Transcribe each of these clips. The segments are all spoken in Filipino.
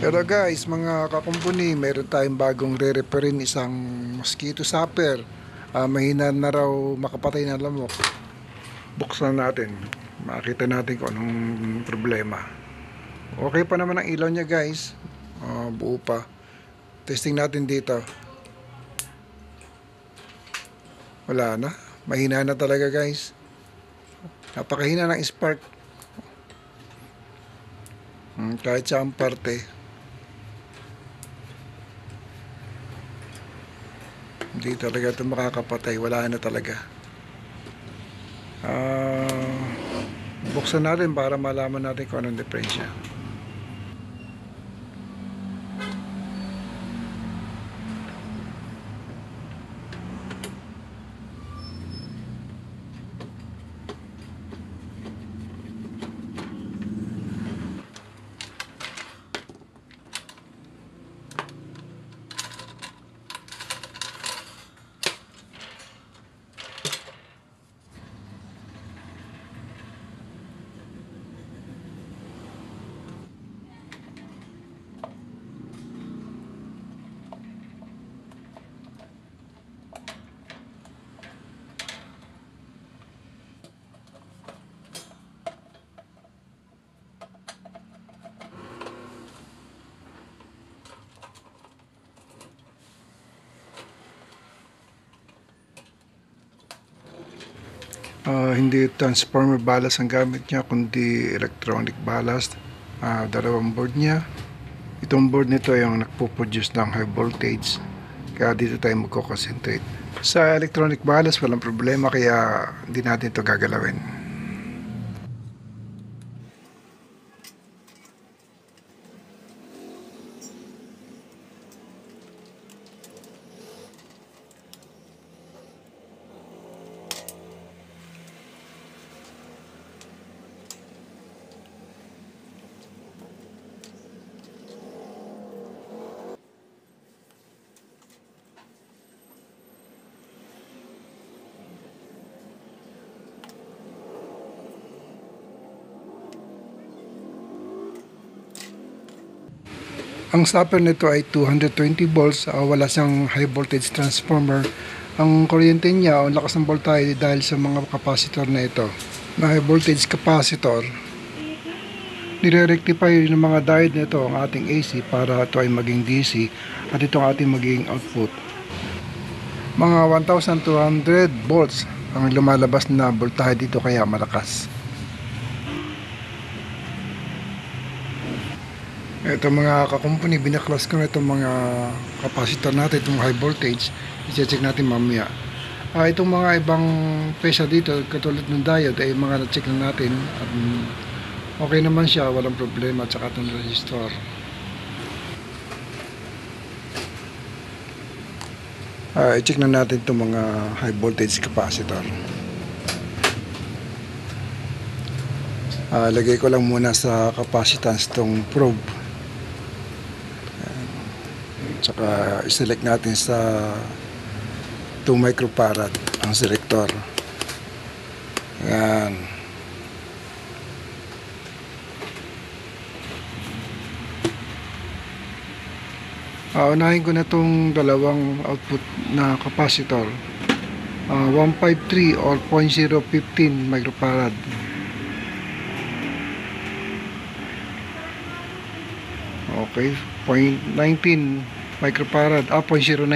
Pero guys, mga kakumpuni, meron tayong bagong re-referin isang mosquito zapper. Mahina na raw makapatay na lamok. Buksan natin. Makita natin kung anong problema. Okay pa naman ang ilaw niya guys. Buo pa. Testing natin dito. Wala na. Mahina na talaga guys. Napakahina ng spark. Kahit sa ang parte. Hindi talaga ito makakapatay. Wala na talaga. Buksan natin para malaman natin kung anong diferensya. Hindi transformer ballast ang gamit niya kundi electronic ballast. Dalawang board niya. Itong board nito ay yung nagpo-produce ng high voltage, kaya dito tayo magko-concentrate. Sa electronic ballast walang problema, kaya hindi natin ito gagalawin. Ang stopper nito ay 220 volts, wala siyang high voltage transformer. Ang kuryente niya, ang lakas ng voltage dahil sa mga capacitor na ito. Na high voltage capacitor, nire-rectify ng mga diode nito ang ating AC para ito ay maging DC at ito ang ating maging output. Mga 1200 volts ang lumalabas na voltahe dito, kaya malakas. Ito mga kakumpuni, binaklas ko na itong mga capacitor natin, itong high voltage. I-check natin mamaya. Itong mga ibang pesa dito, katulad ng diode, ay mga na-check na natin. At okay naman siya, walang problema. At saka itong resistor. I-check na natin itong mga high voltage capacitor. Lagay ko lang muna sa capacitance itong probe. Tsaka i-select natin sa 2 microfarad ang selector. Ayan. Unahin ko na itong dalawang output na capacitor. 153 or 0.015 microfarad. Okay, 0.19 microfarad, 0.019.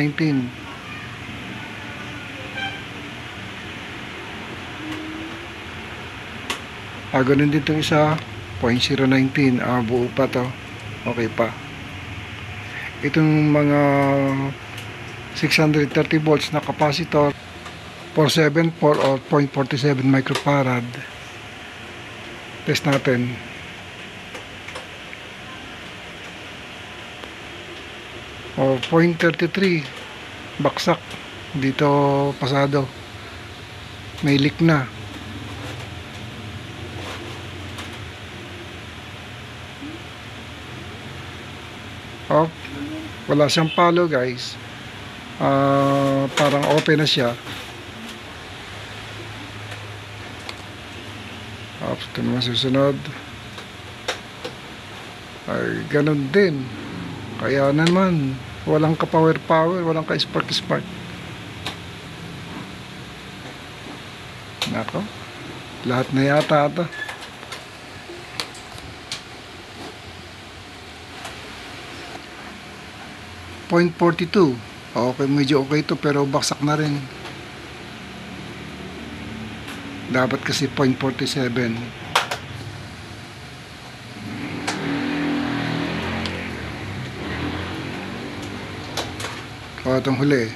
Ganun din itong isa, 0.019. Buo pa to. Okay pa. Itong mga 630 volts na capacitor, 474 or 0.47 microfarad. Test natin. O 0.33, baksak, dito pasado, may leak na. Wala siyang palo guys. Parang open na siya. Ito naman susunod. ay ganun din. Kaya naman, walang ka-power, walang ka-spark. Nako, lahat na yata ito. 0.42. Okay, medyo okay ito pero baksak na rin. Dapat kasi 0.47. O, itong huli.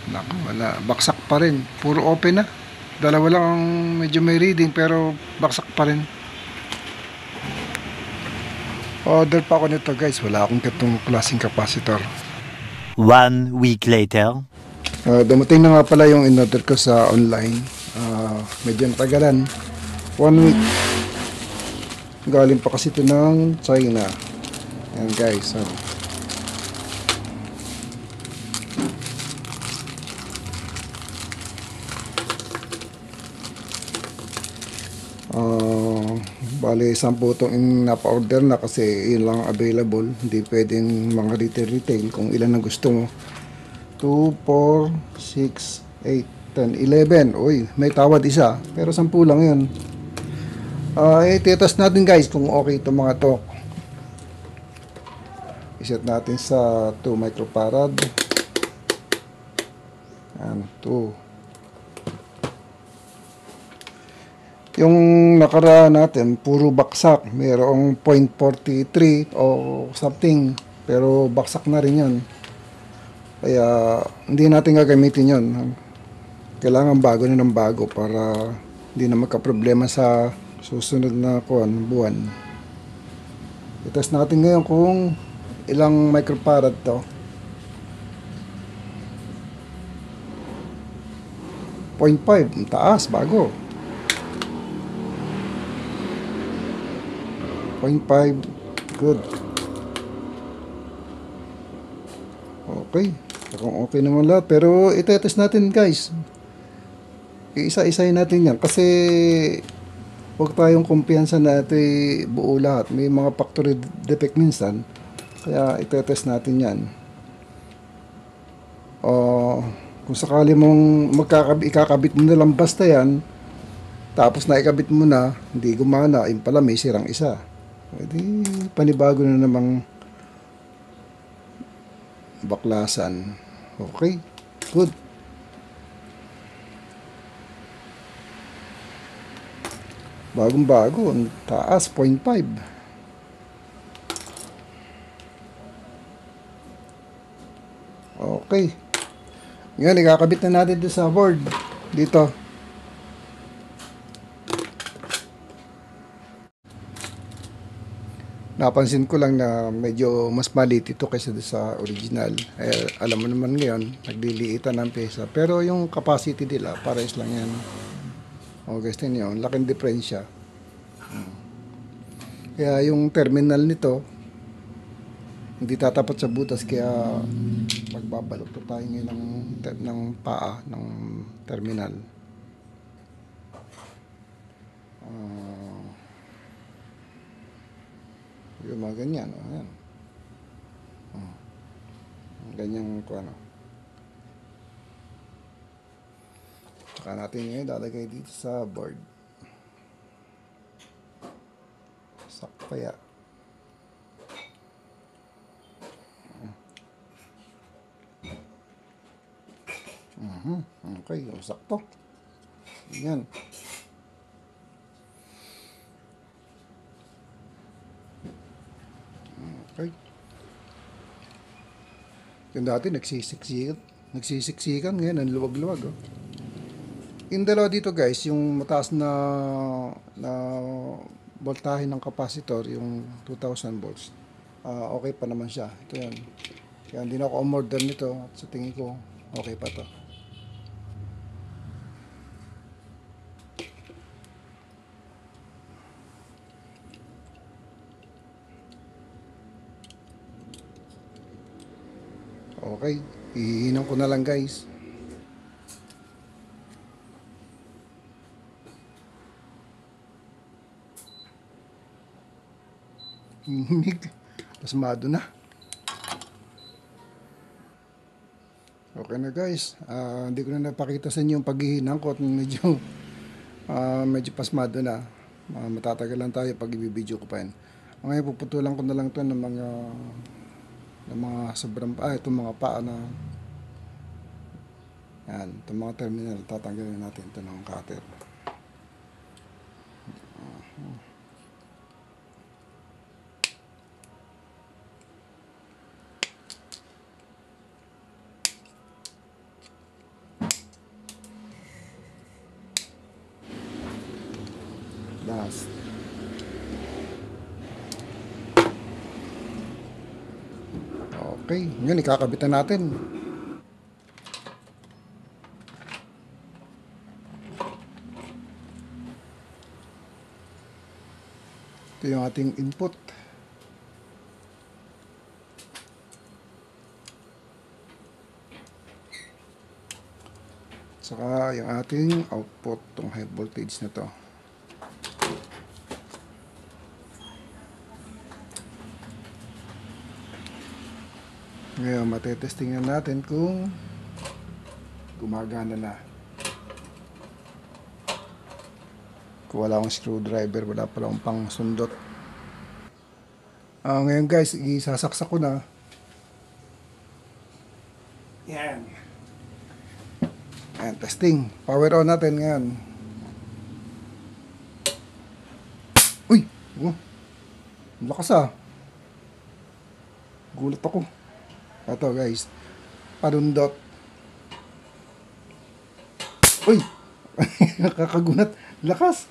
Naku, wala. Baksak pa rin. Puro open na. Dalawa lang ang medyo may reading pero baksak pa rin. Order pa ako nito guys. Wala akong katong klaseng capacitor. 1 week later. Dumating na nga pala yung in-order ko sa online. Medyo natagalan. 1 week. Galing pa kasi ito ng China. Ayan guys. Bale, 10 itong napa-order na kasi yun lang available. Hindi pwedeng mga retail kung ilan ang gusto mo. 2, 4, 6, 8, 10, 11. Uy, may tawad isa. Pero 10 lang yun. Titest natin guys kung okay itong mga to. Iset natin sa 2 microfarad. Ayan, 2. Yung nakaraan natin, puro baksak. Mayroong 0.43 o something. Pero baksak na rin yan. Kaya hindi natin gagamitin yon. Kailangan bago na ng bago para hindi na magka-problema sa susunod na buwan. I-test natin ngayon kung ilang microfarad to. 0.5, taas, bago. 0.5, good. Okay, kung okay naman lahat. Pero itetest natin guys. Iisa-isahin natin yan. Kasi huwag tayong kumpiyansa na ito buo lahat. May mga factory defect minsan. Kaya itetest natin yan. Kung sakali mong ikakabit mo na lang basta yan, tapos na ikabit mo na, hindi gumana, yun pala may sirang isa. Pwede panibago na namang baklasan. Okay, good. Bagong-bago, taas, 0.5. Okay. Ngayon, ikakabit na natin dito sa board. Dito. Napansin ko lang na medyo mas maliit ito kaysa sa original. Alam mo naman ngayon, nagliliitan ng pesa. Pero yung capacity nila, pares lang yan. O guys, tingnan nyo, laking diferensya. Kaya yung terminal nito, hindi tatapat sa butas. Kaya magbabalot po tayo ngayon ng paa ng terminal. Yung mga ganyan, ayan. Ganyang ano. Saka natin ngayon lalagay dito sa board. Sakpaya. Okay, sakto. Yan. Okay. Yung dati nagsisiksikan ngayon ang luwag-luwag. Yung dalawa dito guys, yung mataas na voltahe ng capacitor, yung 2000 volts. Okay pa naman siya. Ito yan. Kaya hindi na ako umorder nito. At sa tingin ko, okay pa to. Okay, ihihinan ko na lang guys. Hinig. Pasmado na. Okay na guys. Hindi ko na napakita sa inyo yung paghihinang ko at medyo pasmado na. Matatagal lang tayo pag i-video ko pa yan. Ngayon puputulan ko na lang to ng mga sobrang itong mga paa na yan, itong mga terminal tatanggalin natin ito ng cutter. Last. Okay, ngayon ikakabitan natin. Ito yung ating input. Saka yung ating output, tong high voltage na to. Ngayon, matetesting na natin kung gumagana na. Kung wala akong screwdriver, wala pala akong pang sundot. Ngayon guys, isasaksak ko na. Yan. Ayan, testing. Power on natin ngayon. Uy! Oh, lakas ah. Gulat ako. Ito guys. Parundot. Uy! Nakakagunat. Lakas.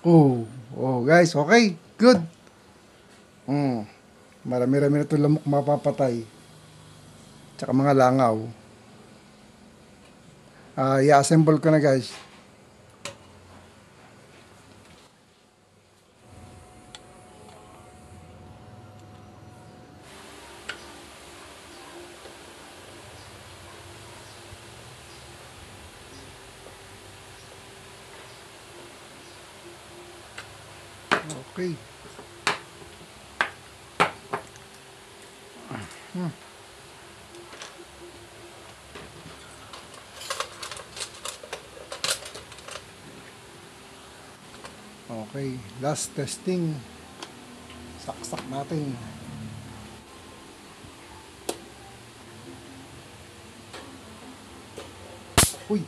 Oh guys, okay. Good. Marami-rami na ito lamok mapapatay. Tsaka mga langaw. I-assemble ko na guys. Okay. Okay, last testing. Saksak natin. Uy,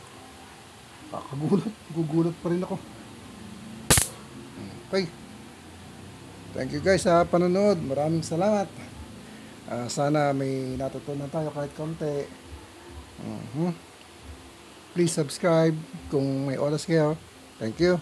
gugulat pa rin ako. Okay. Thank you guys sa panonood. Maraming salamat. Sana may natutunan tayo kahit konti. Please subscribe kung may oras kayo. Thank you.